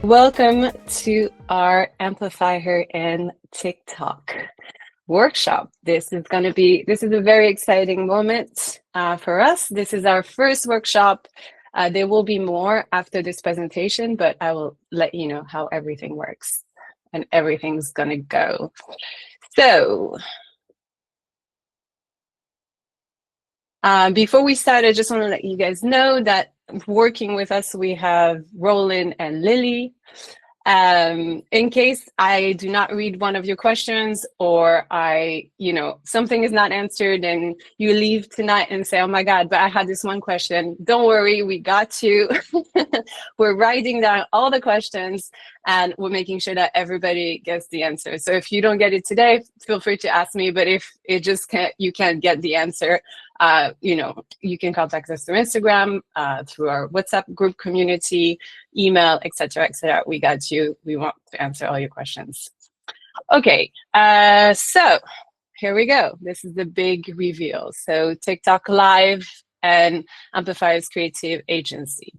Welcome to our Amplify Her and TikTok workshop. This is a very exciting moment for us. This is our first workshop. There will be more after this presentation, but I will let you know how everything works and everything's gonna go. So before we start, I just want to let you guys know that working with us, we have Roland and Lily. In case I do not read one of your questions, or something is not answered and you leave tonight and say, oh my God, but I had this one question. Don't worry, we got you. We're writing down all the questions and we're making sure that everybody gets the answer. So if you don't get it today, feel free to ask me, but if you can't get the answer, you can contact us through Instagram, through our WhatsApp group community, email, etc., etc. We got you. We want to answer all your questions. Okay, so here we go. This is the big reveal. So TikTok Live and Amplify's creative agency.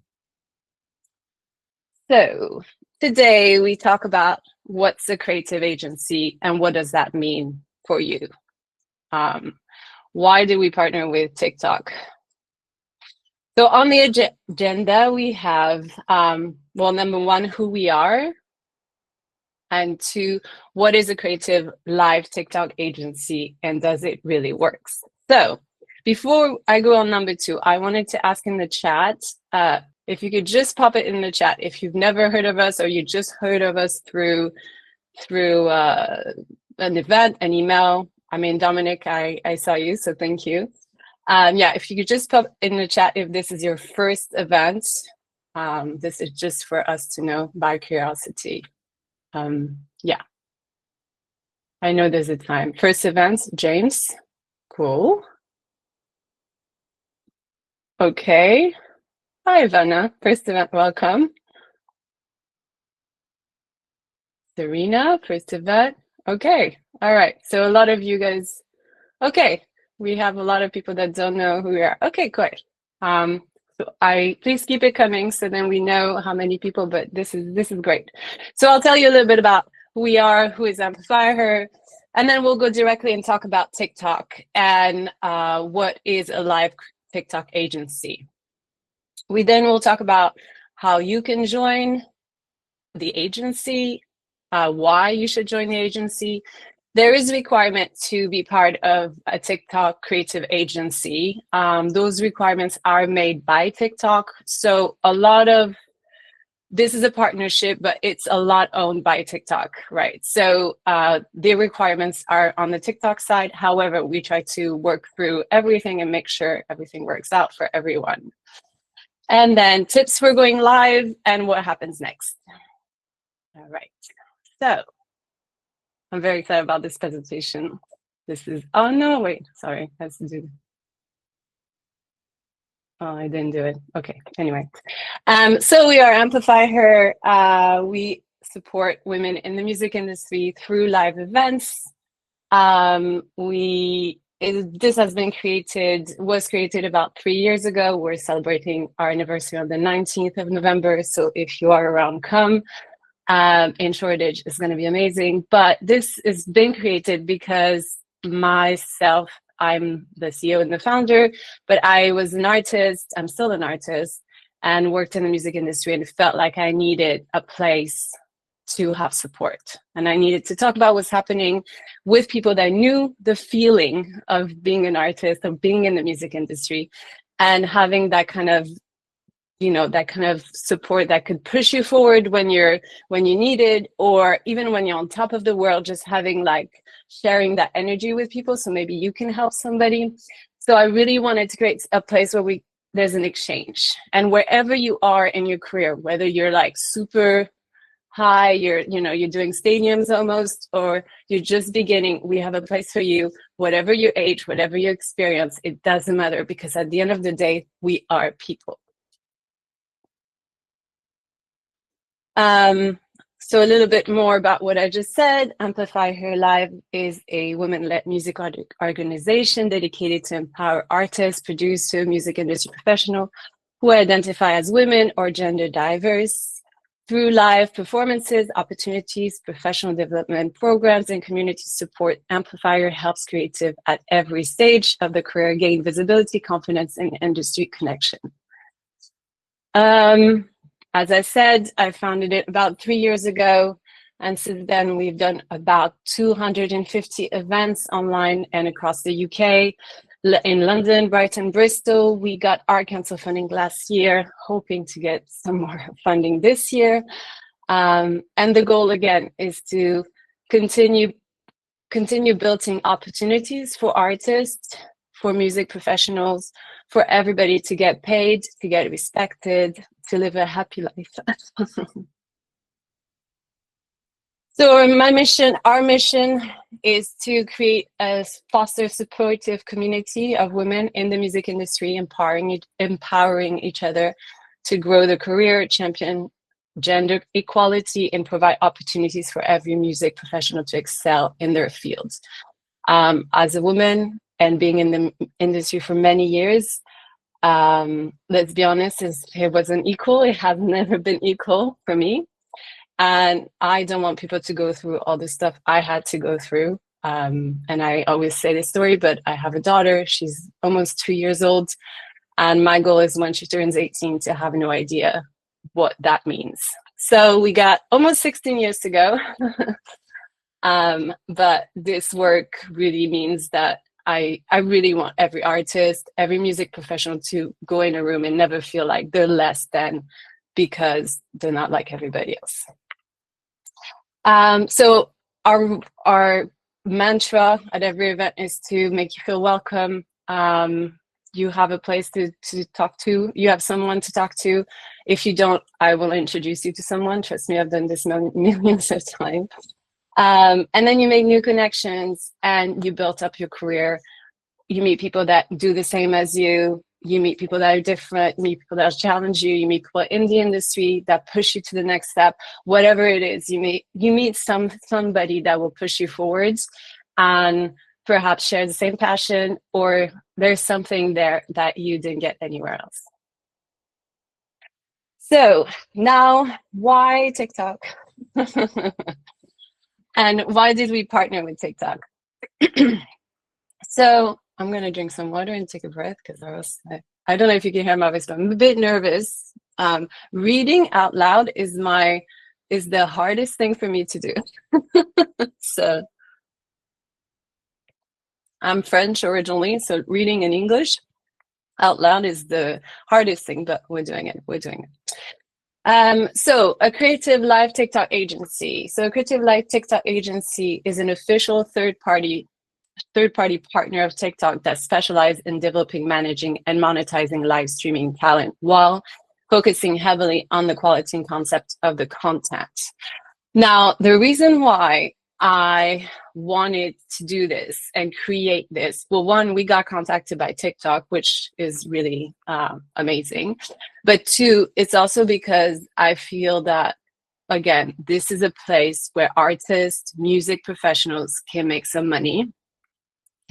So today we talk about what's a creative agency and what does that mean for you. Why do we partner with TikTok? So on the agenda, we have, number one, who we are, and two, what is a creative live TikTok agency and does it really work? So before I go on number two, I wanted to ask in the chat, if you could just pop it in the chat if you've never heard of us or you just heard of us through an event, an email. I mean, Dominic, I saw you, so thank you. If you could just pop in the chat if this is your first event. This is just for us to know by curiosity. I know there's a time. First event, James. Cool. Okay. Hi, Ivana. First event, welcome. Serena, first event. Okay. All right. So a lot of you guys. Okay. We have a lot of people that don't know who we are. Okay, great. Please keep it coming so then we know how many people, but this is great. So I'll tell you a little bit about who we are, who is Amplify Her, and then we'll go directly and talk about TikTok and what is a live TikTok agency. We then will talk about how you can join the agency, why you should join the agency. There is a requirement to be part of a TikTok creative agency. Those requirements are made by TikTok. So this is a partnership, but it's a lot owned by TikTok, right? So the requirements are on the TikTok side. However, we try to work through everything and make sure everything works out for everyone. And then tips for going live and what happens next. All right, so I'm very excited about this presentation. This is, oh no, wait, sorry, I have to do. Oh, I didn't do it. Okay, anyway. So we are Amplify Her. We support women in the music industry through live events. This was created about 3 years ago. We're celebrating our anniversary on the 19th of November. So if you are around, come. In Shoreditch is going to be amazing. But this has been created because myself, I'm the CEO and the founder, but I was an artist, I'm still an artist, and worked in the music industry and felt like I needed a place to have support. And I needed to talk about what's happening with people that knew the feeling of being an artist, of being in the music industry, and having that kind of support that could push you forward when you need it, or even when you're on top of the world, just having sharing that energy with people so maybe you can help somebody. So I really wanted to create a place where there's an exchange, and wherever you are in your career, whether you're super high, you're doing stadiums almost, or you're just beginning, we have a place for you. Whatever your age, whatever your experience, it doesn't matter, because at the end of the day, we are people. So a little bit more about what I just said. Amplify Her Live is a women-led music organization dedicated to empower artists, producers, music industry professionals who identify as women or gender diverse through live performances, opportunities, professional development programs, and community support. Amplify Her helps creative at every stage of the career gain visibility, confidence, and industry connection. As I said, I founded it about 3 years ago, and since then we've done about 250 events online and across the UK, in London, Brighton, Bristol. We got Art Council funding last year, hoping to get some more funding this year. And the goal again is to continue building opportunities for artists, for music professionals, for everybody to get paid, to get respected, to live a happy life. So our mission is to create a foster supportive community of women in the music industry, empowering each other to grow their career, champion gender equality, and provide opportunities for every music professional to excel in their fields. As a woman and being in the industry for many years, let's be honest, it wasn't equal. It has never been equal for me. And I don't want people to go through all the stuff I had to go through. And I always say this story, but I have a daughter. She's almost 2 years old. And my goal is when she turns 18 to have no idea what that means. So we got almost 16 years to go. But this work really means that I really want every artist, every music professional to go in a room and never feel like they're less than because they're not like everybody else. So our mantra at every event is to make you feel welcome. You have a place to talk to. You have someone to talk to. If you don't, I will introduce you to someone. Trust me, I've done this millions of times. And then you make new connections and you build up your career. You meet people that do the same as you. You meet people that are different, you meet people that challenge you, you meet people in the industry that push you to the next step. Whatever it is, you meet somebody that will push you forwards and perhaps share the same passion, or there's something there that you didn't get anywhere else. So now, why TikTok? And why did we partner with TikTok? So I'm going to drink some water and take a breath because I don't know if you can hear my voice, but I'm a bit nervous. Reading out loud is the hardest thing for me to do. So I'm French originally, so reading in English out loud is the hardest thing, but we're doing it. So a creative live TikTok agency. So a creative live TikTok agency is an official third-party partner of TikTok that specializes in developing, managing, and monetizing live streaming talent while focusing heavily on the quality and concept of the content. Now, the reason why I wanted to do this and create this, well, one, we got contacted by TikTok, which is really amazing. But two, it's also because I feel that, again, this is a place where artists, music professionals can make some money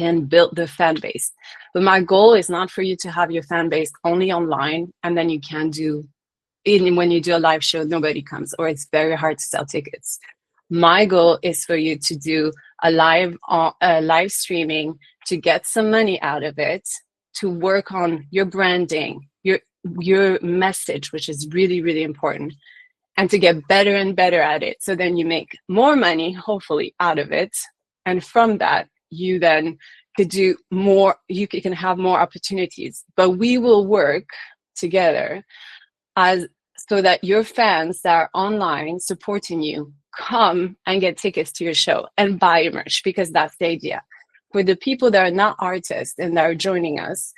and build the fan base. But my goal is not for you to have your fan base only online and then you can't when you do a live show, nobody comes, or it's very hard to sell tickets. My goal is for you to do a live streaming, to get some money out of it, to work on your branding, your message, which is really, really important, and to get better and better at it. So then you make more money, hopefully, out of it. And from that, you then could do more, you can have more opportunities. But we will work together so that your fans that are online supporting you come and get tickets to your show and buy merch, because that's the idea. For the people that are not artists and that are joining us,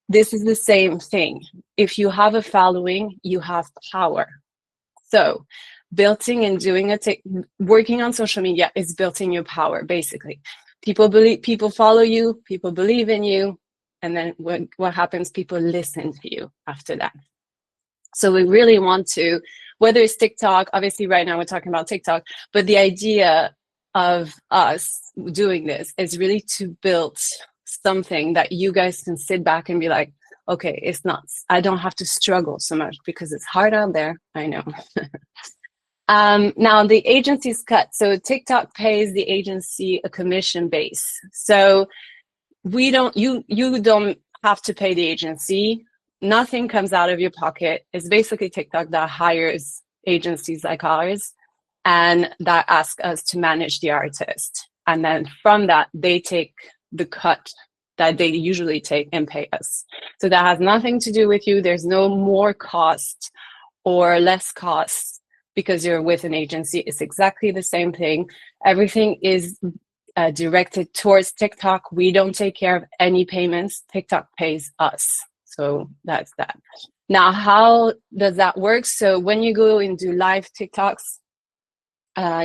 this is the same thing. If you have a following, you have power. So building and working on social media is building your power, basically. People follow you, people believe in you, and then what happens? People listen to you after that. So we really want to whether it's TikTok, obviously right now we're talking about TikTok, but the idea of us doing this is really to build something that you guys can sit back and be like, okay, it's not, I don't have to struggle so much because it's hard out there. I know. Now the agency's cut. So TikTok pays the agency a commission base. So you don't have to pay the agency. Nothing comes out of your pocket. It's basically TikTok that hires agencies like ours and that ask us to manage the artist. And then from that, they take the cut that they usually take and pay us. So that has nothing to do with you. There's no more cost or less cost because you're with an agency. It's exactly the same thing. Everything is directed towards TikTok. We don't take care of any payments. TikTok pays us. So that's that. Now, how does that work? So when you go and do live TikToks,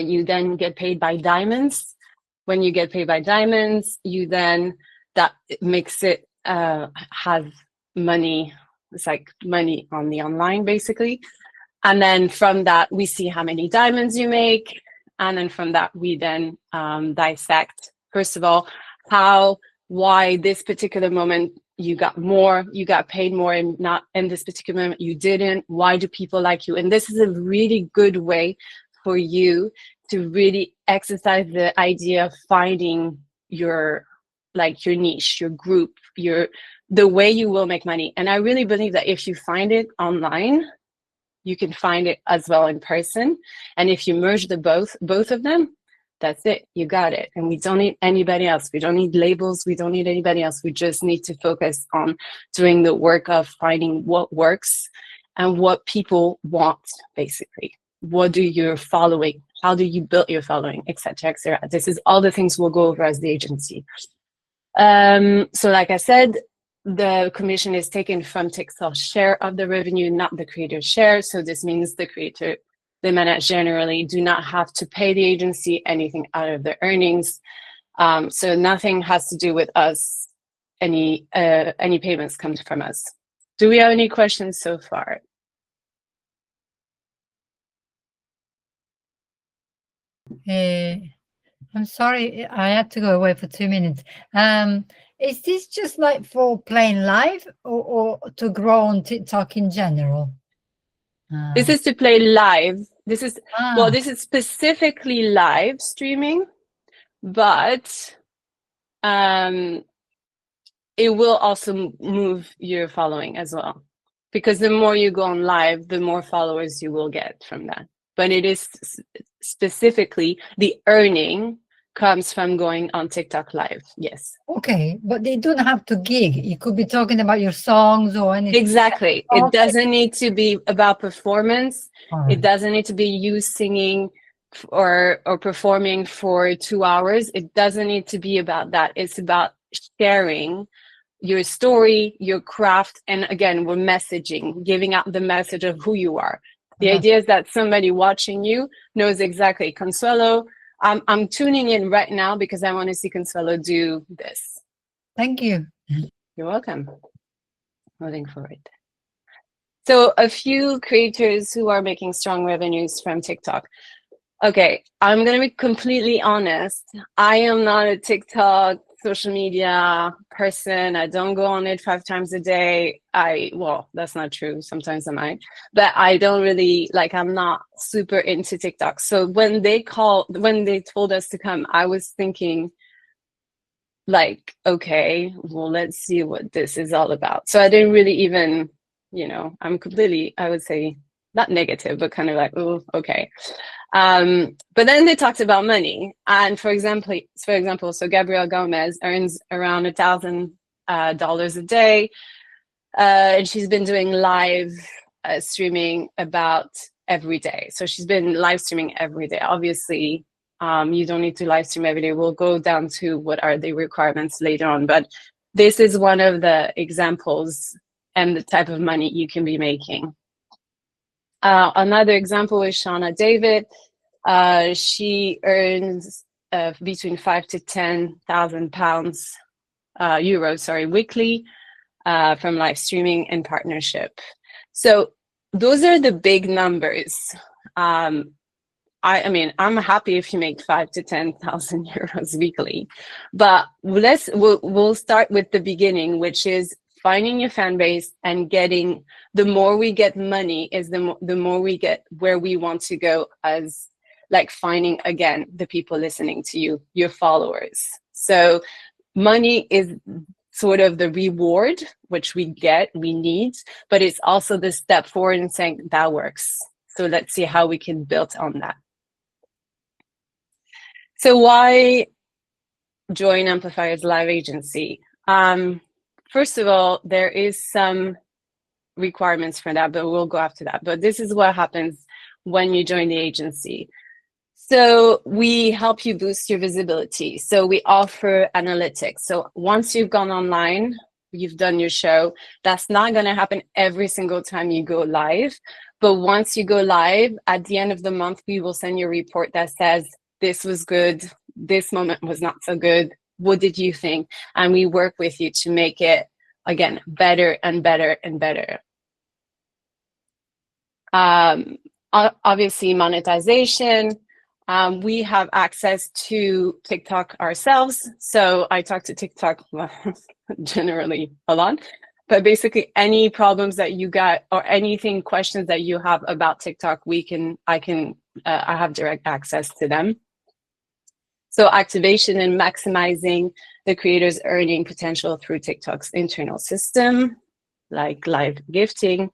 you then get paid by diamonds. When you get paid by diamonds, you then, that makes it have money. It's like money on the online, basically. And then from that, we see how many diamonds you make. And then from that, we then dissect, first of all, why this particular moment you got more, you got paid more, and not in this particular moment you didn't. Why do people like you? And this is a really good way for you to really exercise the idea of finding your niche, your group, the way you will make money. And I really believe that if you find it online, you can find it as well in person. And if you merge both of them, that's it, you got it. And we don't need anybody else. We don't need labels. We don't need anybody else. We just need to focus on doing the work of finding what works and what people want, basically. What do your following, how do you build your following, et cetera, et cetera. This is all the things we'll go over as the agency. So like I said, the commission is taken from TikTok's share of the revenue, not the creator's share. So this means the creator, the managers generally do not have to pay the agency anything out of their earnings. So nothing has to do with us. Any payments come from us. Do we have any questions so far? I'm sorry, I had to go away for 2 minutes. Is this just like for playing live or to grow on TikTok in general? This is to play live. This is specifically live streaming, but it will also move your following as well, because the more you go on live, the more followers you will get from that. But it is specifically the earning comes from going on TikTok live. Yes. Okay, but they don't have to gig. You could be talking about your songs or anything. Exactly. Okay. It doesn't need to be about performance. Right. It doesn't need to be you singing or performing for 2 hours. It doesn't need to be about that. It's about sharing your story, your craft, and again, we're messaging, giving out the message of who you are. The idea is that somebody watching you knows exactly, Consuelo, I'm tuning in right now because I want to see Consuelo do this. Thank you. You're welcome. Moving forward. So a few creators who are making strong revenues from TikTok. Okay, I'm going to be completely honest. I am not a TikTok social media person. I don't go on it 5 times a day. Well, that's not true. Sometimes I might, but I don't really, I'm not super into TikTok. So when they told us to come, I was thinking okay, well, let's see what this is all about. So I didn't really even, I'm completely, I would say, not negative, but kind of oh, okay. But then they talked about money. And for example, so Gabrielle Gomez earns around $1,000 a day. And she's been doing live streaming about every day. So she's been live streaming every day. Obviously, you don't need to live stream every day. We'll go down to what are the requirements later on. But this is one of the examples and the type of money you can be making. Another example is Shauna David. She earns between 5,000 to 10,000 euros, weekly from live streaming and partnership. So those are the big numbers. I mean, I'm happy if you make 5 to 10,000 euros weekly, but we'll start with the beginning, which is finding your fan base and getting. The more we get money, is the more we get where we want to go, as like finding again the people listening to you, your followers. So money is sort of the reward which we need, but it's also the step forward in saying that works. So let's see how we can build on that. So why join Amplify's live agency? First of all, there is some requirements for that, but we'll go after that. But this is what happens when you join the agency. So we help you boost your visibility. So we offer analytics. So once you've gone online, you've done your show, that's not going to happen every single time you go live. But once you go live, at the end of the month, we will send you a report that says, this was good, this moment was not so good, what did you think? And we work with you to make it, again, better and better and better. Obviously, monetization. We have access to TikTok ourselves. So I talk to TikTok generally a lot. But basically, any problems that you got or anything, questions that you have about TikTok, I have direct access to them. So activation and maximizing the creator's earning potential through TikTok's internal system, like live gifting.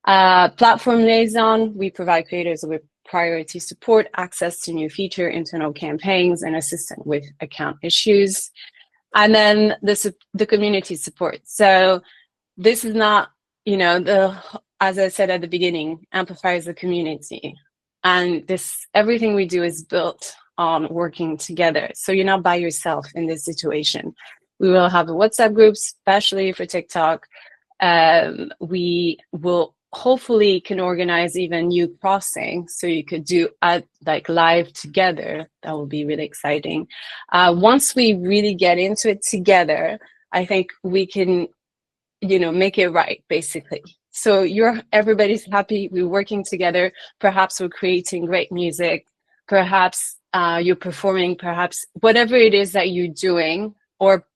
Platform liaison, we provide creators with priority support, access to new feature, internal campaigns, and assistance with account issues. And then the community support. So this is not, as I said at the beginning, Amplify is a community. And everything we do is built on working together. So you're not by yourself in this situation. We will have a WhatsApp group, especially for TikTok. We will hopefully can organize even new crossing, so you could do like live together. That will be really exciting. Once we really get into it together, I think we can, make it right, basically. So everybody's happy, we're working together, perhaps we're creating great music, perhaps you're performing, perhaps whatever it is that you're doing, or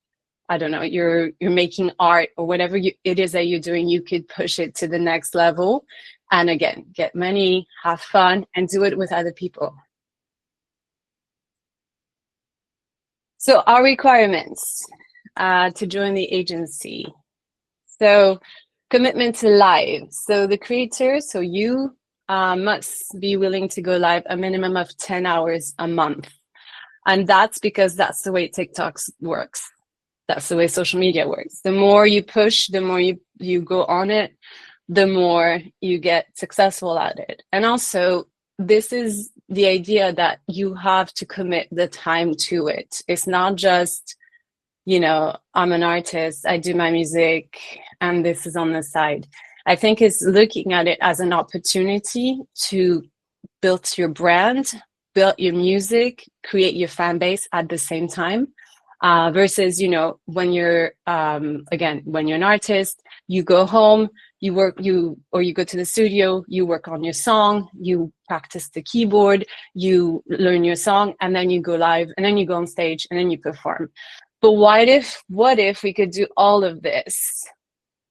I don't know, you're making art, or whatever it is that you're doing, you could push it to the next level. And again, get money, have fun, and do it with other people. So our requirements to join the agency. So commitment to live. So the creator, so you must be willing to go live a minimum of 10 hours a month. And that's because that's the way TikTok works. That's the way social media works. The more you push, the more you go on it, the more you get successful at it. And also, this is the idea that you have to commit the time to it. It's not just, I'm an artist, I do my music, and this is on the side. I think it's looking at it as an opportunity to build your brand, build your music, create your fan base at the same time. Versus, when you're, when you're an artist, you go home, you go to the studio, you work on your song, you practice the keyboard, you learn your song, and then you go live, and then you go on stage, and then you perform. But what if we could do all of this,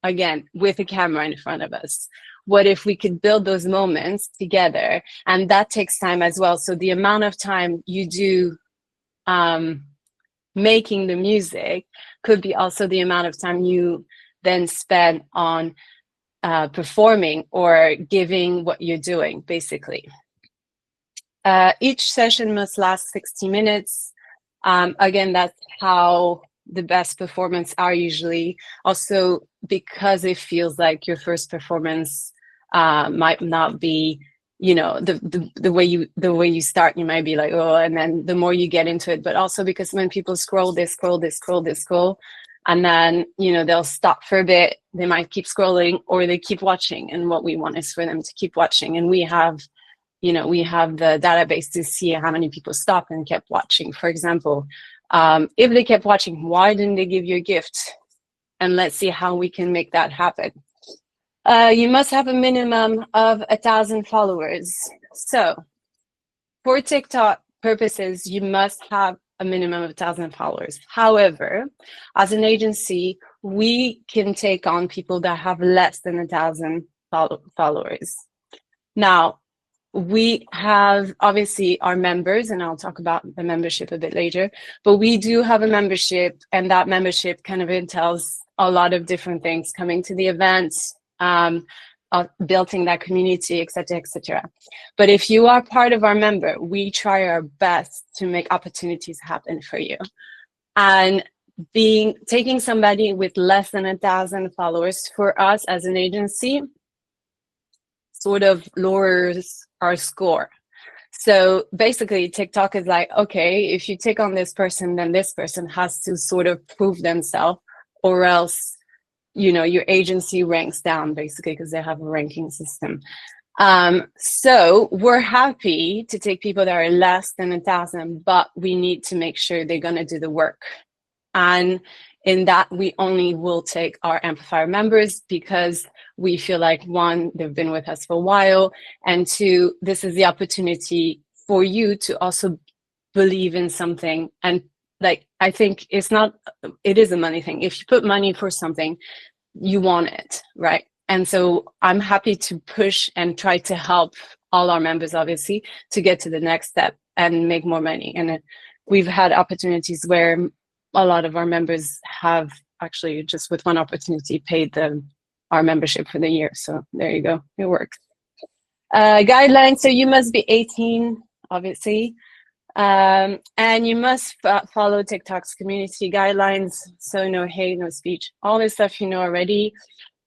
again, with a camera in front of us? What if we could build those moments together? And that takes time as well. So the amount of time you do making the music could be also the amount of time you then spend on performing or giving what you're doing, basically. Each session must last 60 minutes. Again, that's how the best performance are usually. Also, because it feels like your first performance might not be, the way you start, you might be like, oh, and then the more you get into it. But also because when people scroll, they scroll, and then they'll stop for a bit, they might keep scrolling, or they keep watching. And what we want is for them to keep watching. And we have the database to see how many people stopped and kept watching. For example, if they kept watching, why didn't they give you a gift? And let's see how we can make that happen. You must have a minimum of 1,000 followers. So for TikTok purposes, you must have a minimum of 1,000 followers. However, as an agency, we can take on people that have less than 1,000 followers. Now, we have obviously our members, and I'll talk about the membership a bit later, but we do have a membership, and that membership kind of entails a lot of different things, coming to the events, building that community, etc., etc. But if you are part of our member, we try our best to make opportunities happen for you. And taking somebody with less than 1,000 followers for us as an agency sort of lowers our score. So basically TikTok is like, okay, if you take on this person, then this person has to sort of prove themselves, or else, you know, your agency ranks down, basically, because they have a ranking system. So we're happy to take people that are less than 1,000, but we need to make sure they're going to do the work. And in that, we only will take our Amplify Her members, because we feel like, one, they've been with us for a while, and two, this is the opportunity for you to also believe in something. And like, I think it is a money thing. If you put money for something, you want it, right? And so I'm happy to push and try to help all our members, obviously, to get to the next step and make more money. And we've had opportunities where a lot of our members have actually, just with one opportunity, paid our membership for the year. So there you go, it works. Guidelines, so you must be 18, obviously. And you must follow TikTok's community guidelines. So no hate, no speech, all this stuff you know already.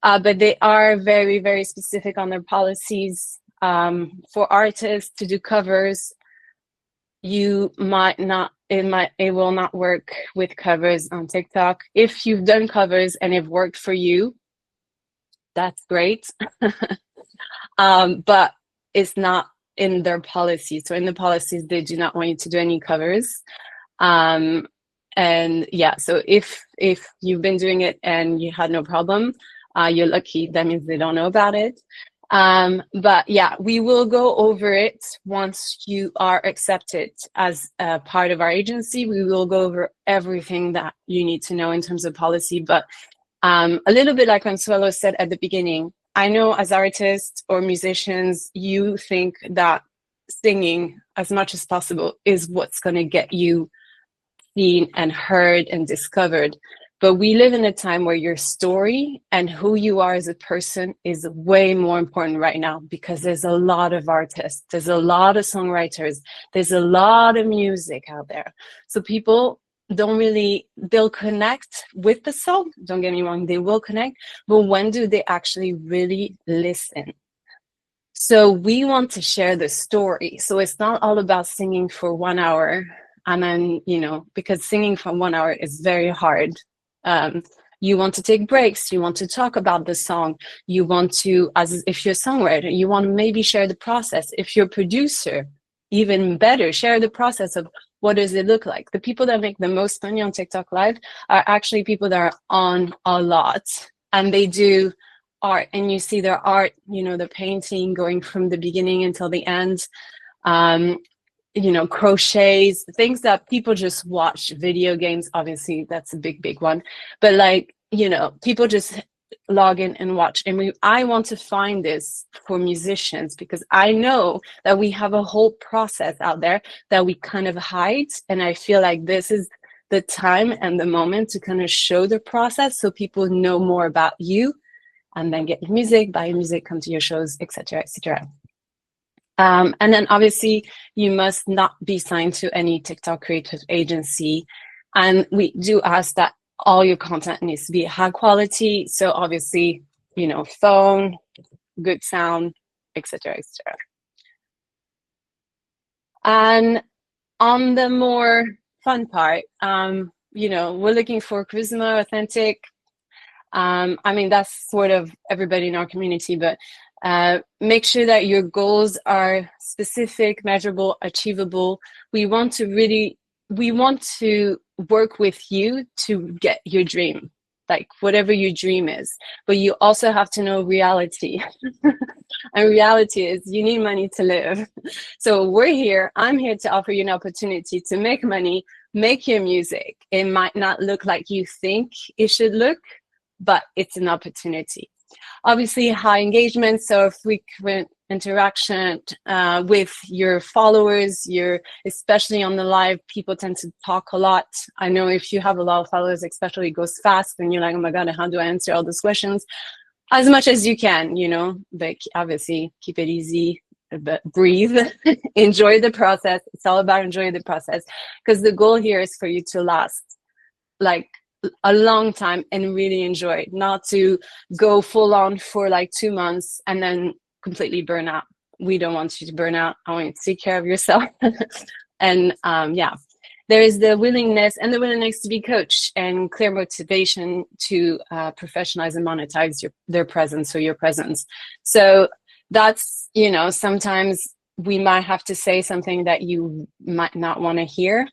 But they are very, very specific on their policies. For artists to do covers, you might not, it will not work with covers on TikTok. If you've done covers and it worked for you, that's great. But it's not in their policies. So in the policies, they do not want you to do any covers. And yeah, so if you've been doing it and you had no problem, you're lucky. That means they don't know about it. But yeah, we will go over it once you are accepted as a part of our agency. We will go over everything that you need to know in terms of policy. But a little bit like Consuelo said at the beginning, I know as artists or musicians, you think that singing as much as possible is what's going to get you seen and heard and discovered. But we live in a time where your story and who you are as a person is way more important right now, because there's a lot of artists, there's a lot of songwriters, there's a lot of music out there. So people they'll connect with the song, don't get me wrong, they will connect, but when do they actually really listen? So we want to share the story. So it's not all about singing for 1 hour and then, you know, because singing for 1 hour is very hard. You want to take breaks, you want to talk about the song, you want to, as if you're a songwriter, you want to maybe share the process. If you're a producer, even better, share the process of what does it look like. The people that make the most money on TikTok Live are actually people that are on a lot, and they do art, and you see their art, you know, the painting going from the beginning until the end. You know, crochets, things that people just watch. Video games, obviously, that's a big one. But like, you know, people just log in and watch. And I want to find this for musicians, because I know that we have a whole process out there that we kind of hide. And I feel like this is the time and the moment to kind of show the process so people know more about you, and then get your music, buy your music, come to your shows, etc., etc. And then obviously you must not be signed to any TikTok creative agency. And we do ask that all your content needs to be high quality. So obviously, you know, phone, good sound, etc., etc. And on the more fun part, you know, we're looking for charisma, authentic. I mean, that's sort of everybody in our community, but make sure that your goals are specific, measurable, achievable. We want to work with you to get your dream. like whatever your dream is, but you also have to know reality. And reality is you need money to live. So I'm here to offer you an opportunity to make money, make your music. It might not look like you think it should look, but it's an opportunity. Obviously, high engagement, so frequent interaction with your followers, especially on the live, people tend to talk a lot. I know if you have a lot of followers, especially, it goes fast and you're like, oh my God, how do I answer all those questions? As much as you can, like obviously keep it easy, but breathe, enjoy the process. It's all about enjoying the process, because the goal here is for you to last like a long time and really enjoy it, not to go full on for like 2 months and then completely burn out. We don't want you to burn out. I want you to take care of yourself. And yeah, there is the willingness to be coached and clear motivation to professionalize and monetize their presence, or your presence. So that's, sometimes we might have to say something that you might not want to hear.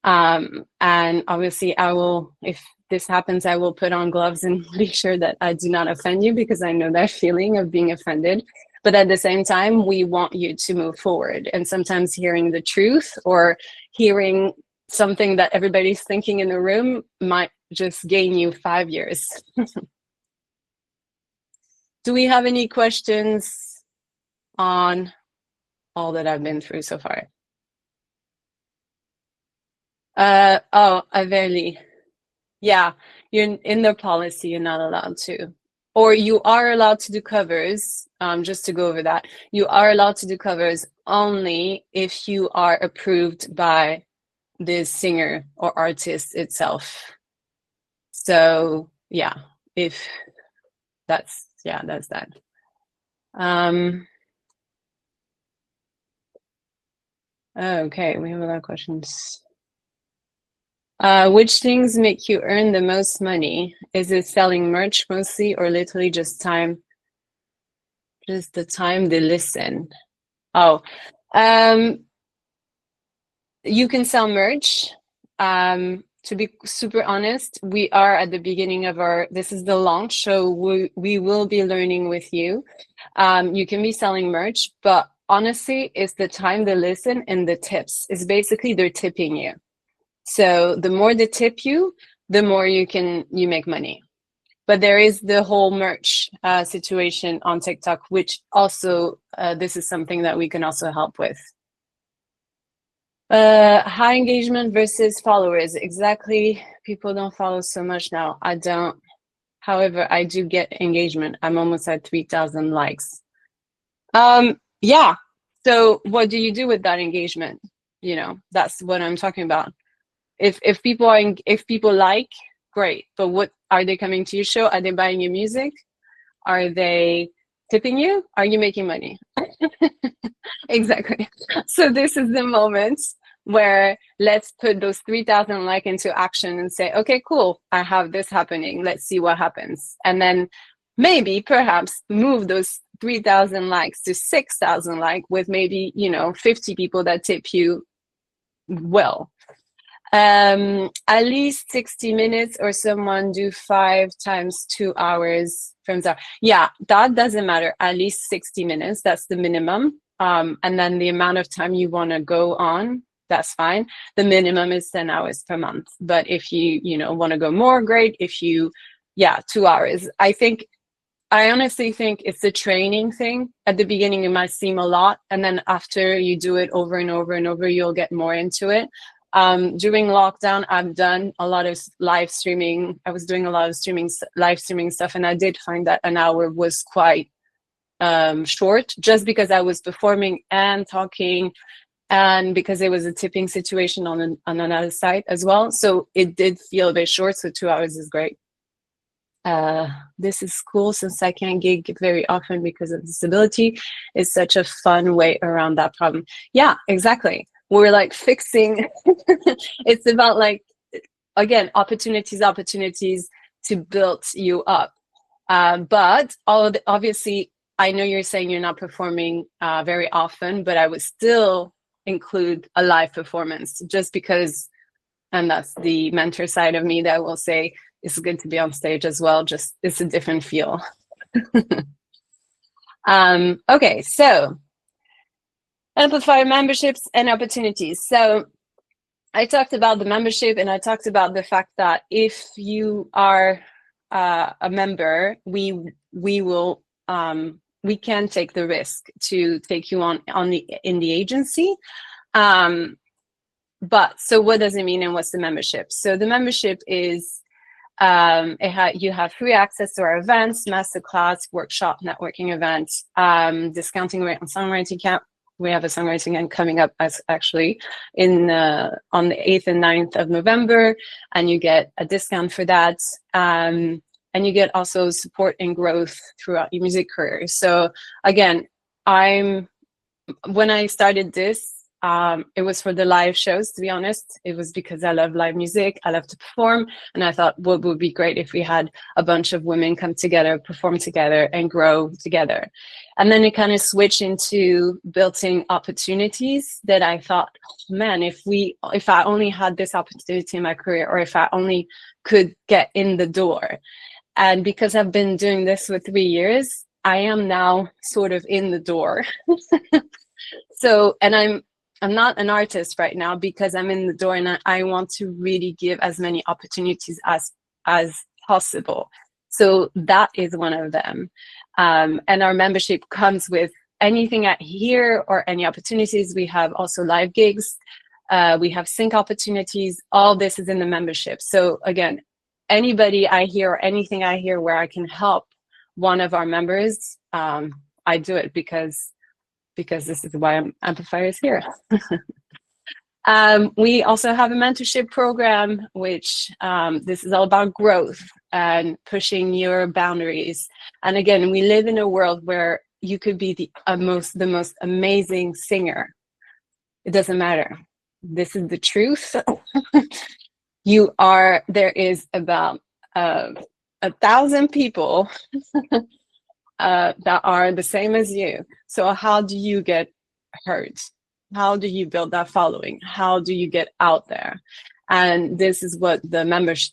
And obviously if this happens, I will put on gloves and make sure that I do not offend you, because I know that feeling of being offended. But at the same time, we want you to move forward. And sometimes hearing the truth or hearing something that everybody's thinking in the room might just gain you 5 years. Do we have any questions on all that I've been through so far? Averly. Yeah, you're in the policy, you're not allowed to. Or you are allowed to do covers, just to go over that. You are allowed to do covers only if you are approved by the singer or artist itself. So yeah, if that's that. Okay, we have a lot of questions. Which things make you earn the most money? Is it selling merch mostly, or literally just the time they listen? Oh, you can sell merch. To be super honest, we are at the beginning of this is the launch, so we will be learning with you. You can be selling merch, but honestly, it's the time they listen and the tips. It's basically they're tipping you. So the more they tip you, the more you make money. But there is the whole merch situation on TikTok, which also, this is something that we can also help with. High engagement versus followers. Exactly. People don't follow so much now. I don't. However, I do get engagement. I'm almost at 3,000 likes. Yeah. So what do you do with that engagement? That's what I'm talking about. If people like, great, but what are they coming to your show? Are they buying your music? Are they tipping you? Are you making money? Exactly. So this is the moment where let's put those 3,000 likes into action and say, okay, cool, I have this happening, let's see what happens. And then maybe perhaps move those 3,000 likes to 6,000 likes with maybe 50 people that tip you well. At least 60 minutes, or someone do 5 times 2 hours from there. Yeah, that doesn't matter. At least 60 minutes, that's the minimum. And then the amount of time you want to go on, that's fine. The minimum is 10 hours per month. But if you want to go more, great. If 2 hours. I honestly think it's a training thing. At the beginning, it might seem a lot. And then after you do it over and over and over, you'll get more into it. During lockdown, I've done a lot of live streaming. I was doing a lot of live streaming stuff, and I did find that an hour was quite short, just because I was performing and talking, and because it was a tipping situation on another site as well. So it did feel a bit short. So 2 hours is great. This is cool since I can't gig very often because of disability. It's such a fun way around that problem. Yeah, exactly. We're like fixing. It's about like, again, opportunities to build you up. But obviously, I know you're saying you're not performing very often, but I would still include a live performance, just because, and that's the mentor side of me that will say, it's good to be on stage as well. Just it's a different feel. Okay, so Amplify memberships and opportunities. So I talked about the membership, and I talked about the fact that if you are a member, we will we can take the risk to take you on in the agency. But so what does it mean, and what's the membership? So the membership is you have free access to our events, masterclass, workshop, networking events, discounting rate on songwriting camp. We have a songwriting camp coming up actually on the 8th and 9th of November, and you get a discount for that. And you get also support and growth throughout your music career. So again, when I started this, it was for the live shows, to be honest. It was because I love live music, I love to perform, and I thought what would be great if we had a bunch of women come together, perform together, and grow together. And then it kind of switched into building opportunities that I thought, man, if I only had this opportunity in my career, or if I only could get in the door. And because I've been doing this for 3 years, I am now sort of in the door. So, and I'm not an artist right now because I'm in the door, and I want to really give as many opportunities as possible. So that is one of them. And our membership comes with anything at here or any opportunities. We have also live gigs. We have sync opportunities. All this is in the membership. So again, anybody I hear or anything I hear where I can help one of our members, I do it because this is why Amplify is here. We also have a mentorship program, which this is all about growth and pushing your boundaries. And again, we live in a world where you could be the most amazing singer. It doesn't matter. This is the truth. There is about 1,000 people that are the same as you. So how do you get heard? How do you build that following? How do you get out there? And this is what the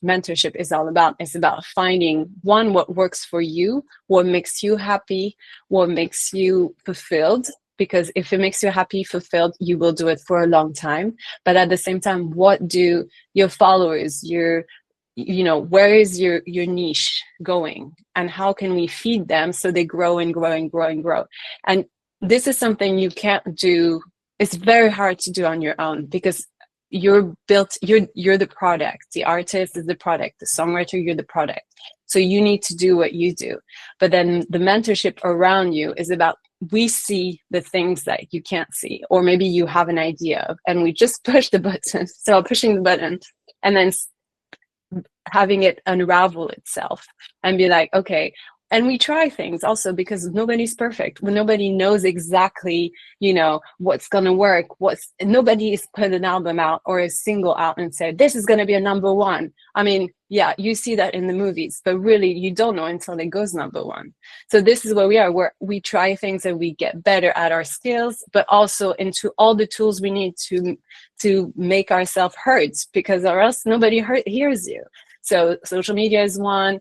mentorship is all about. It's about finding what works for you, what makes you happy, what makes you fulfilled. Because if it makes you happy, fulfilled, you will do it for a long time. But at the same time, what do your followers, where is your niche going, and how can we feed them so they grow and grow and grow and grow? And this is something you can't do. It's very hard to do on your own because you're the product. The artist is the product. The songwriter, you're the product. So you need to do what you do. But then the mentorship around you is about, we see the things that you can't see, or maybe you have an idea of, and we just push the button. So pushing the button and then having it unravel itself and be like, okay. And we try things also because nobody's perfect. Nobody knows exactly, what's going to work. Nobody's put an album out or a single out and said, this is going to be a #1. I mean, yeah, you see that in the movies, but really you don't know until it goes #1. So this is where we are, where we try things and we get better at our skills, but also into all the tools we need to make ourselves heard, because or else nobody hears you. So social media is one.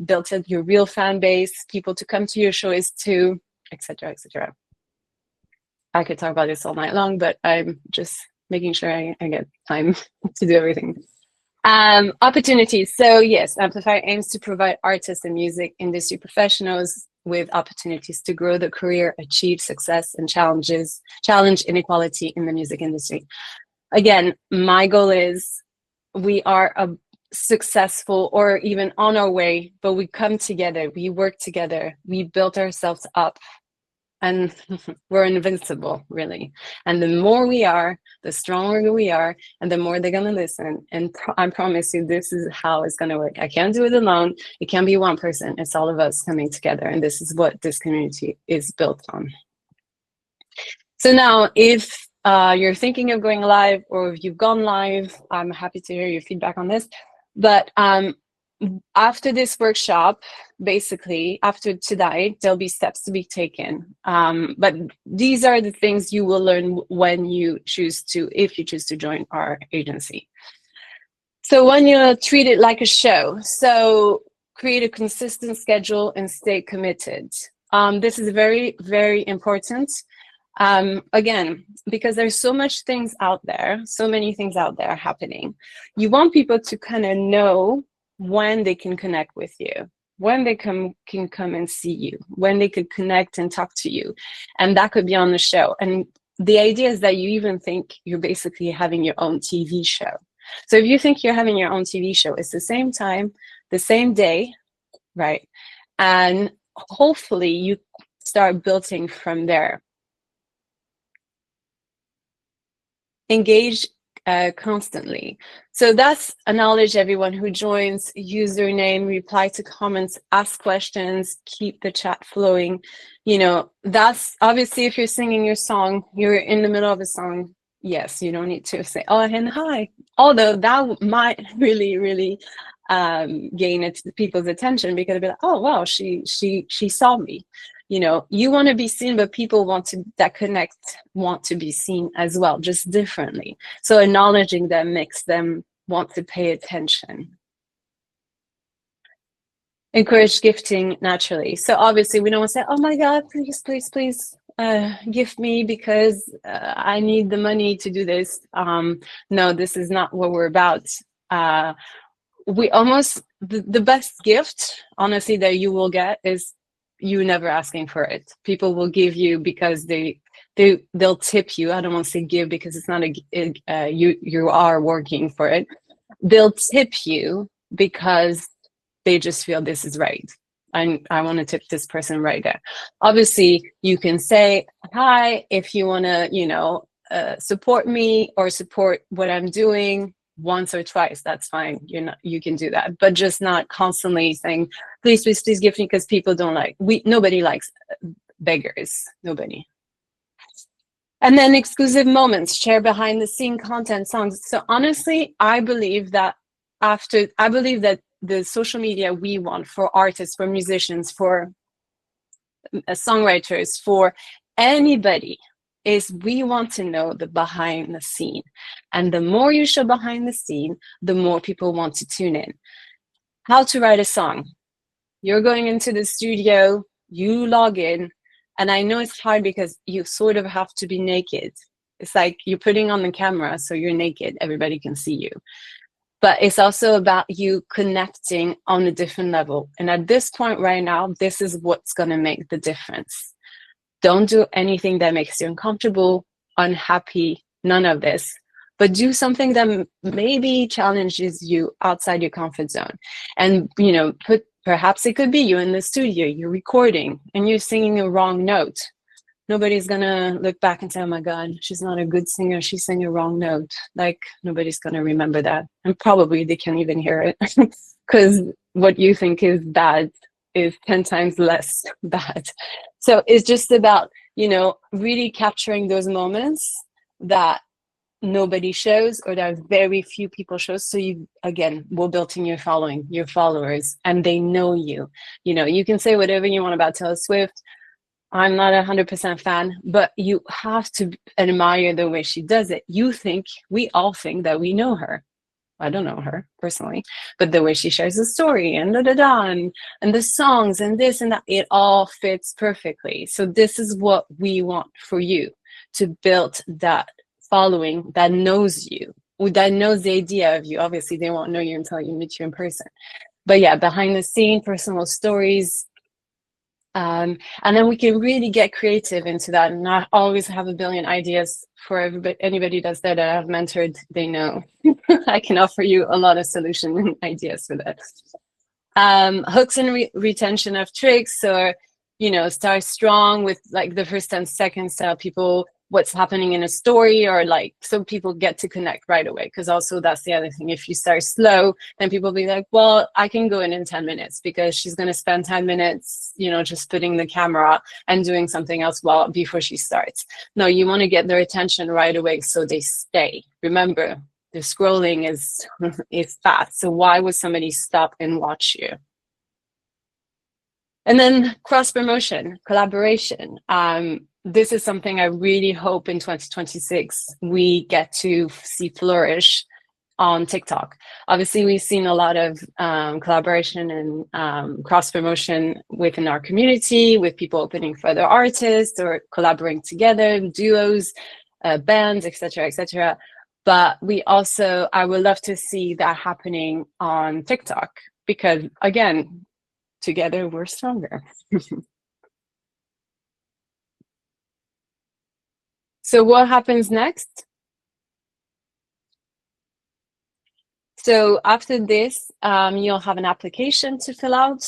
Built your real fan base, people to come to your show is 2, etc., etc. I could talk about this all night long, but I'm just making sure I get time to do everything. Opportunities. So yes, Amplify aims to provide artists and music industry professionals with opportunities to grow their career, achieve success, and challenge inequality in the music industry. Again, my goal is we are successful or even on our way, but we come together, we work together, we build ourselves up, and we're invincible, really. And the more we are, the stronger we are, and the more they're going to listen. And I promise you, this is how it's going to work. I can't do it alone. It can't be one person. It's all of us coming together. And this is what this community is built on. So now, if you're thinking of going live, or if you've gone live, I'm happy to hear your feedback on this. But after this workshop, basically after tonight, there'll be steps to be taken. But these are the things you will learn when you if you choose to join our agency. So when you treat it like a show, so create a consistent schedule and stay committed. This is very, very important. Again, because there's so much things out there, so many things out there happening. You want people to kind of know when they can connect with you, when they can come and see you, when they could connect and talk to you. And that could be on the show. And the idea is that you even think you're basically having your own TV show. So if you think you're having your own TV show, it's the same time, the same day, right? And hopefully you start building from there. Engage constantly. So that's acknowledge everyone who joins, username, reply to comments, ask questions, keep the chat flowing. You know, that's obviously if you're singing your song, you're in the middle of a song. Yes, you don't need to say, oh, and hi. Although that might really, really gain people's attention because they'll be like, oh, wow, she saw me. You know, you want to be seen, but people that connect want to be seen as well, just differently. So acknowledging them makes them want to pay attention. Encourage gifting naturally. So obviously we don't want to say, oh my God, please, please, please gift me because I need the money to do this. No, this is not what we're about. We almost, the best gift, honestly, that you will get is you never asking for it. People will give you because they'll tip you. I don't want to say give because it's not you are working for it. They'll tip you because they just feel this is right. I want to tip this person right there. Obviously, you can say hi if you want to, you know, support me or support what I'm doing. Once or twice, that's fine. You can do that, but just not constantly saying, please, please, please give me, because people don't like, nobody likes beggars, nobody. And then exclusive moments, share behind the scene content, songs. So honestly, I believe that the social media we want for artists, for musicians, for songwriters, for anybody, is we want to know the behind the scene. And the more you show behind the scene, the more people want to tune in. How to write a song. You're going into the studio, you log in, and I know it's hard because you sort of have to be naked. It's like you're putting on the camera, so you're naked, everybody can see you. But it's also about you connecting on a different level. And at this point right now, this is what's gonna make the difference. Don't do anything that makes you uncomfortable, unhappy, none of this. But do something that maybe challenges you outside your comfort zone. And, you know, perhaps it could be you in the studio, you're recording and you're singing a wrong note. Nobody's gonna look back and say, oh my God, she's not a good singer, she sang a wrong note. Like, nobody's gonna remember that. And probably they can't even hear it because what you think is bad is 10 times less bad. So it's just about, you know, really capturing those moments that nobody shows, or that very few people show. So you, again, will build in your following, your followers, and they know you. You know, you can say whatever you want about Taylor Swift. I'm not 100% fan, but you have to admire the way she does it. We all think that we know her. I don't know her personally, but the way she shares the story and and the songs and this and that, it all fits perfectly. So this is what we want for you, to build that following that knows you, that knows the idea of you. Obviously, they won't know you until you meet you in person. But yeah, behind the scene, personal stories. And then we can really get creative into that and not always have a billion ideas for everybody. Anybody that's there that I've mentored, they know I can offer you a lot of solution and ideas for that. Hooks and retention of tricks, or, you know, start strong with like the first 10 seconds, tell people what's happening in a story, or like, so people get to connect right away. Because also that's the other thing, if you start slow, then people will be like, well, I can go in 10 minutes because she's going to spend 10 minutes, you know, just putting the camera and doing something else before she starts. No, you want to get their attention right away so they stay. Remember, the scrolling is fast, so why would somebody stop and watch you? And then cross promotion, collaboration. This is something I really hope in 2026 we get to see flourish on TikTok. Obviously, we've seen a lot of collaboration and cross promotion within our community, with people opening for other artists or collaborating together, duos, bands, etc., etc. But I would love to see that happening on TikTok, because again, together we're stronger. So what happens next? So after this, you'll have an application to fill out,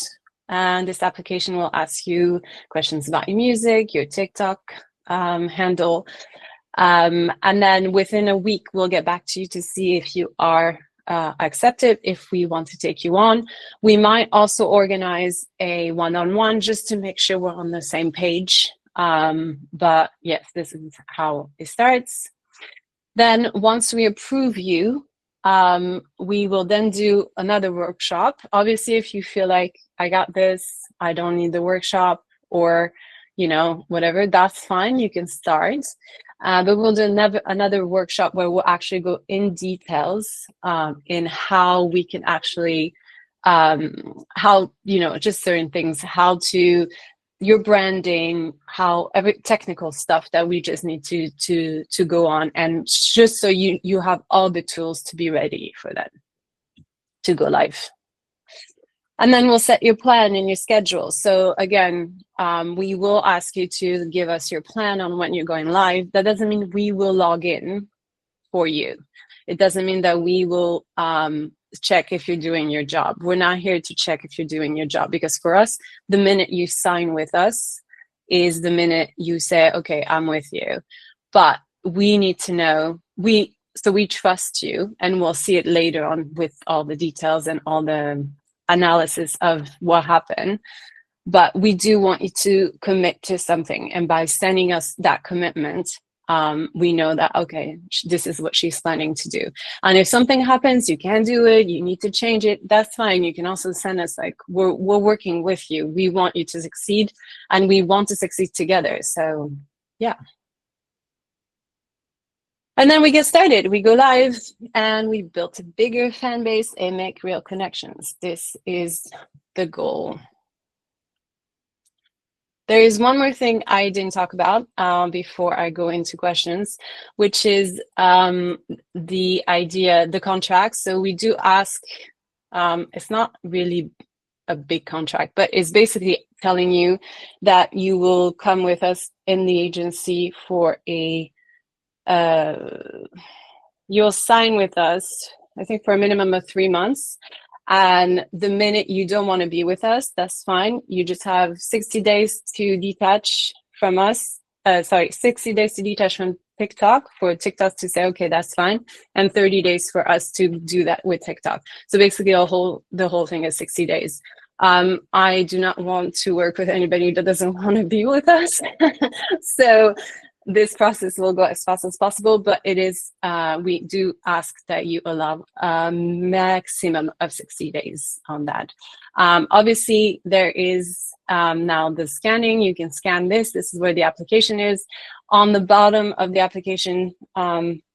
and this application will ask you questions about your music, your TikTok handle, and then within a week, we'll get back to you to see if you are accepted, if we want to take you on. We might also organize a one-on-one just to make sure we're on the same page. But yes, this is how it starts. Then once we approve you, we will then do another workshop. Obviously, if you feel like I got this, I don't need the workshop, or whatever, that's fine, you can start. But we'll do another workshop where we'll actually go in details in how we can actually, just certain things, how to your branding, how every technical stuff that we just need to go on, and just so you have all the tools to be ready for that to go live. And then we'll set your plan and your schedule. So again, we will ask you to give us your plan on when you're going live. That doesn't mean we will log in for you. It doesn't mean that we will check if you're doing your job. We're not here to check if you're doing your job, because for us, the minute you sign with us is the minute you say, okay, I'm with you. But we need to know, so we trust you, and we'll see it later on with all the details and all the analysis of what happened. But we do want you to commit to something, and by sending us that commitment, we know that, okay, this is what she's planning to do. And if something happens, you can't do it, you need to change it, that's fine. You can also send us, like, we're working with you. We want you to succeed, and we want to succeed together. So yeah. And then we get started, we go live, and we built a bigger fan base and make real connections. This is the goal. There is one more thing I didn't talk about before I go into questions, which is the idea, the contract. So we do ask, it's not really a big contract, but it's basically telling you that you will come with us in the agency for you'll sign with us, I think, for a minimum of 3 months. And the minute you don't want to be with us, that's fine. You just have 60 days to detach from us. 60 days to detach from TikTok, for TikTok to say, okay, that's fine. And 30 days for us to do that with TikTok. So basically the whole thing is 60 days. I do not want to work with anybody that doesn't want to be with us. So this process will go as fast as possible, but it is, we do ask that you allow a maximum of 60 days on that. Obviously, there is now the scanning. You can scan this. This is where the application is. On the bottom of the application,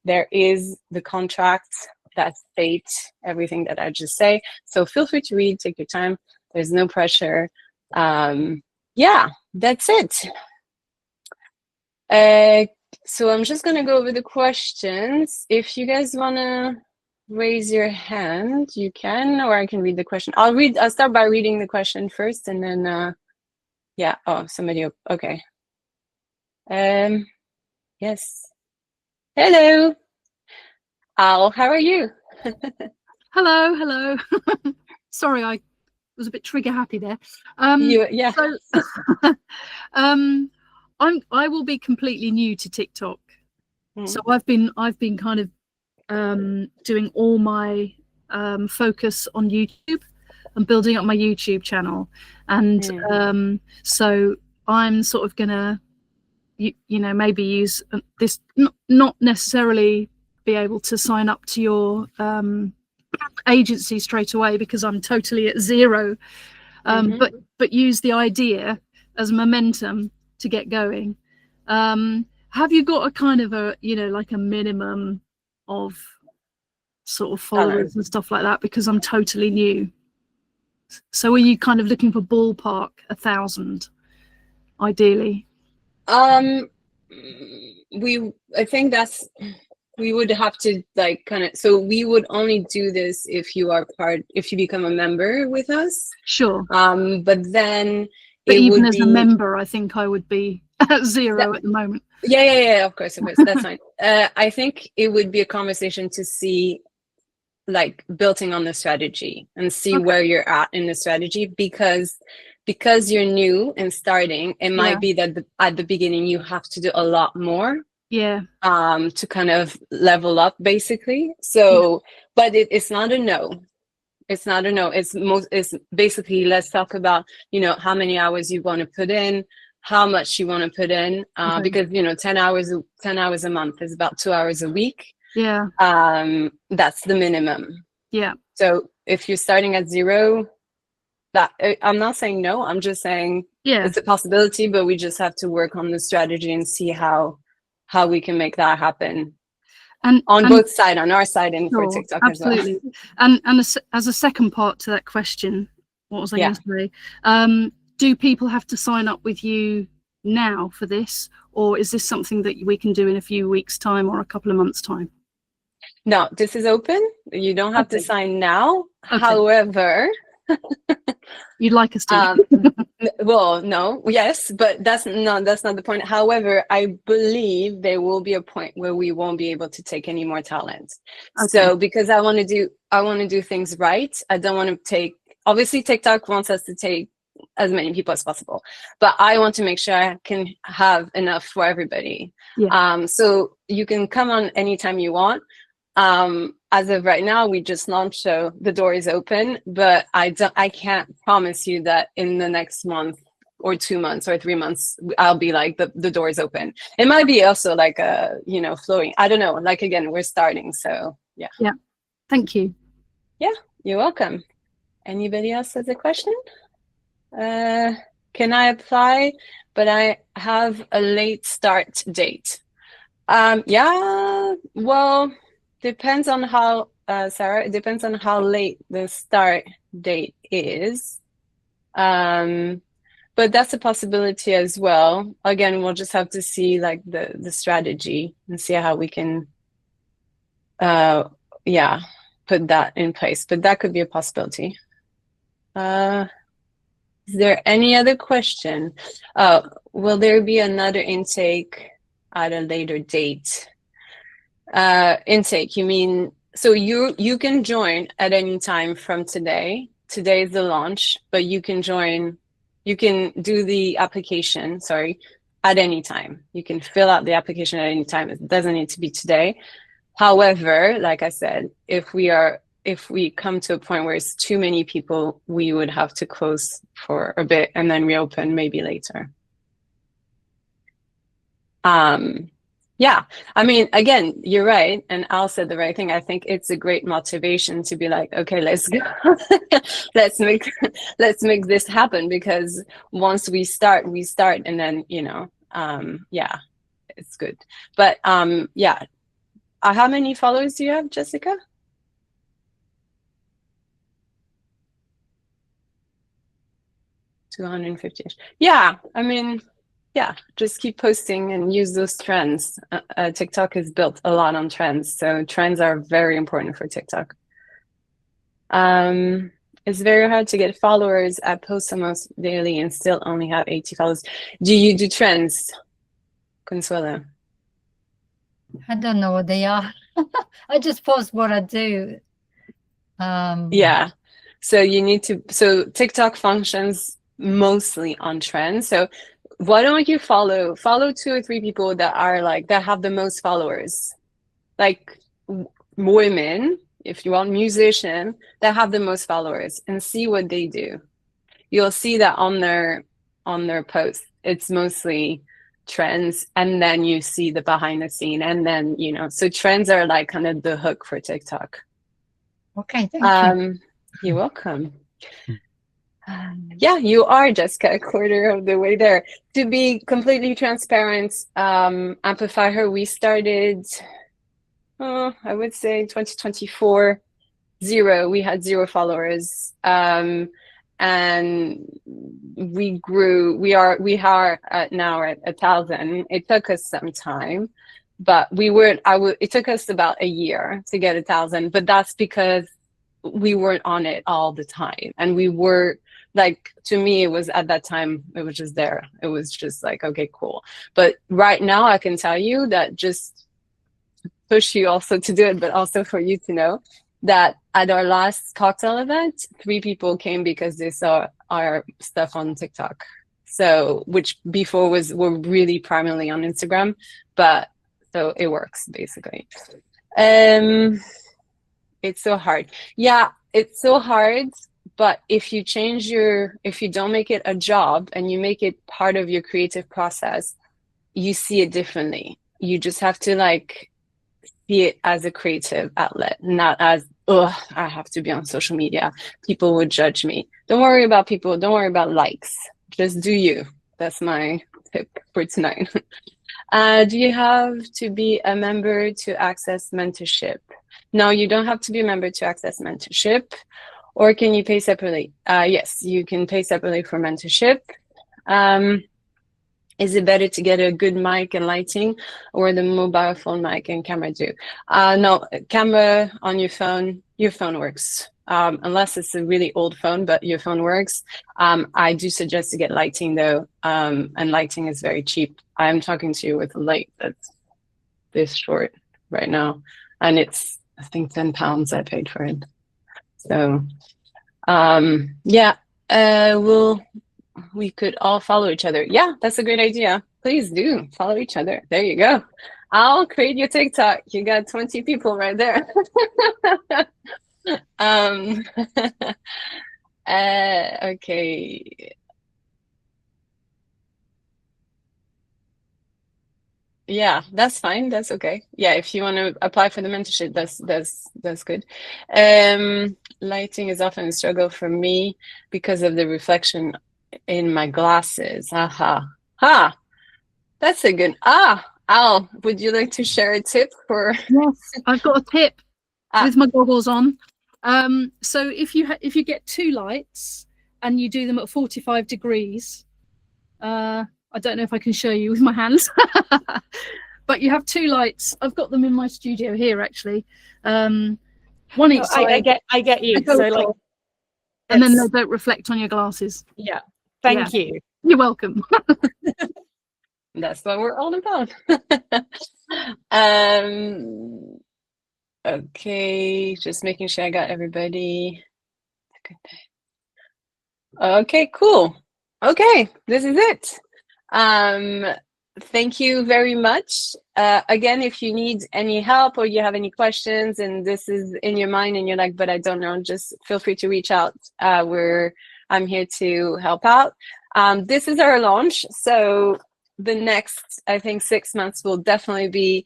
there is the contract that states everything that I just say. So feel free to read, take your time. There's no pressure. Yeah, that's it. So I'm just gonna go over the questions. If you guys wanna raise your hand, you can, or I can read the question. I'll start by reading the question first, and then yeah. Oh, somebody. Okay. Yes. Hello. Al, how are you? Hello. Sorry, I was a bit trigger happy there. Yeah. So, I will be completely new to TikTok. So I've been kind of doing all my focus on YouTube and building up my YouTube channel, and so I'm sort of gonna maybe use this, not necessarily be able to sign up to your agency straight away because I'm totally at zero, but use the idea as momentum to get going. Have you got a kind of a like a minimum of sort of followers and stuff like that, because I'm totally new. So are you kind of looking for ballpark 1,000 ideally? I think we would have to like kind of, so we would only do this if you become a member with us. Sure. But then but even as a member, I think I would be at 0 at the moment. Yeah, of course, that's fine. I think it would be a conversation to see, like, building on the strategy and see where you're at in the strategy, because you're new and starting, it might be that at the beginning you have to do a lot more to kind of level up, basically. So but it's not a no. It's not a no. It's basically, let's talk about, you know, how many hours you want to put in, how much you want to put in, because, you know, 10 hours a month is about 2 hours a week. That's the minimum. So if you're starting at 0, that I'm not saying no, I'm just saying it's a possibility, but we just have to work on the strategy and see how we can make that happen. And both sides, on our side and for TikTok absolutely. as well. And as a second part to that question, what was I going to say? Do people have to sign up with you now for this, or is this something that we can do in a few weeks' time or a couple of months' time? No, this is open. You don't have to sign now. However, you'd like us to. Well, no, yes, but that's not the point. However, I believe there will be a point where we won't be able to take any more talents. So because I want to do things right, I don't want to take, obviously TikTok wants us to take as many people as possible, but I want to make sure I can have enough for everybody. So you can come on anytime you want. As of right now, we just launched, so the door is open, but I can't promise you that in the next month or 2 months or 3 months, I'll be like, the door is open. It might be also like you know, flowing. I don't know. Like, again, we're starting. So yeah. Thank you. Yeah, you're welcome. Anybody else has a question? Can I apply, but I have a late start date? Yeah, well, depends on how, Sarah, it depends on how late the start date is. But that's a possibility as well. Again, we'll just have to see like the strategy and see how we can, put that in place. But that could be a possibility. Is there any other question? Will there be another intake at a later date? Intake, you mean, so you can join at any time from today. Today is the launch, but you can join, you can do the application, at any time. You can fill out the application at any time. It doesn't need to be today. However, like I said, if we come to a point where it's too many people, we would have to close for a bit and then reopen maybe later. Yeah, I mean, again, you're right, and Al said the right thing. I think it's a great motivation to be like, okay, let's go. let's make this happen, because once we start, and then, you know, yeah, it's good. But yeah, how many followers do you have, Jessica? 250. Yeah, I mean, yeah, just keep posting and use those trends. TikTok is built a lot on trends, so trends are very important for TikTok. It's very hard to get followers. I post almost daily and still only have 80 followers. Do you do trends, Consuelo? I don't know what they are. I just post what I do. Yeah, so you need to, so TikTok functions mostly on trends. So why don't you follow 2 or 3 people that are like, that have the most followers, like women, if you want, musician, that have the most followers, and see what they do. You'll see that on their posts, it's mostly trends, and then you see the behind the scene, and then, you know, so trends are like kind of the hook for TikTok. Okay, thank you. You're welcome. Yeah, you are, Jessica, a quarter of the way there. To be completely transparent, Amplify Her, we started I would say 2024, 0. We had 0 followers. And we grew. We are now at 1,000. It took us some time, but we weren't. It took us about a year to get 1,000, but that's because we weren't on it all the time, and we were like, to me, it was at that time, it was just there. It was just like, okay, cool. But right now, I can tell you that, just push you also to do it, but also for you to know that at our last cocktail event, 3 people came because they saw our stuff on TikTok. So, which before were really primarily on Instagram, but so it works basically. It's so hard. Yeah, it's so hard. But if you don't make it a job and you make it part of your creative process, you see it differently. You just have to like see it as a creative outlet, not as, oh, I have to be on social media, people would judge me. Don't worry about people. Don't worry about likes. Just do you. That's my tip for tonight. Do you have to be a member to access mentorship? No, you don't have to be a member to access mentorship. Or can you pay separately? Yes, you can pay separately for mentorship. Is it better to get a good mic and lighting, or the mobile phone mic and camera do? No, camera on your phone works. Unless it's a really old phone, but your phone works. I do suggest to get lighting though, and lighting is very cheap. I'm talking to you with a light that's this short right now, and it's, I think, £10 I paid for it. So, yeah, we could all follow each other. Yeah, that's a great idea. Please do follow each other. There you go. I'll create your TikTok. You got 20 people right there. Okay. Yeah, that's fine. That's okay. Yeah, if you want to apply for the mentorship, that's good. Lighting is often a struggle for me because of the reflection in my glasses. Aha. Ha. That's a good. Al, would you like to share a tip for? Yes, I've got a tip with my goggles on. So if you get 2 lights and you do them at 45 degrees, I don't know if I can show you with my hands, but you have 2 lights. I've got them in my studio here, actually. One each side. I get you. So like, and then they don't reflect on your glasses. Yeah. Thank you. You're welcome. That's what we're all about. Okay, just making sure I got everybody. Okay, cool. Okay, this is it. Thank you very much. Again, if you need any help or you have any questions and this is in your mind and you're like, but I don't know, just feel free to reach out. I'm here to help out. This is our launch. So the next, I think, 6 months will definitely be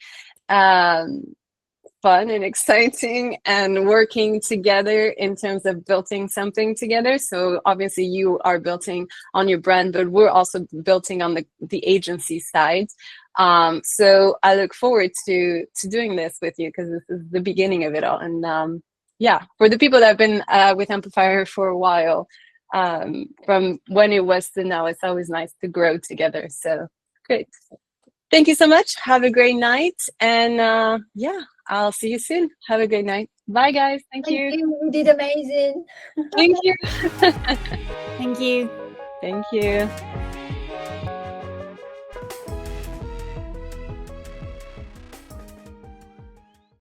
fun and exciting and working together in terms of building something together. So obviously you are building on your brand, but we're also building on the agency side. So I look forward to doing this with you, because this is the beginning of it all. And yeah, for the people that have been with Amplify Her for a while, from when it was to now, it's always nice to grow together. So great. Thank you so much. Have a great night. And yeah, I'll see you soon. Have a great night. Bye, guys. Thank you. You did amazing. Thank you. Thank you. Thank you.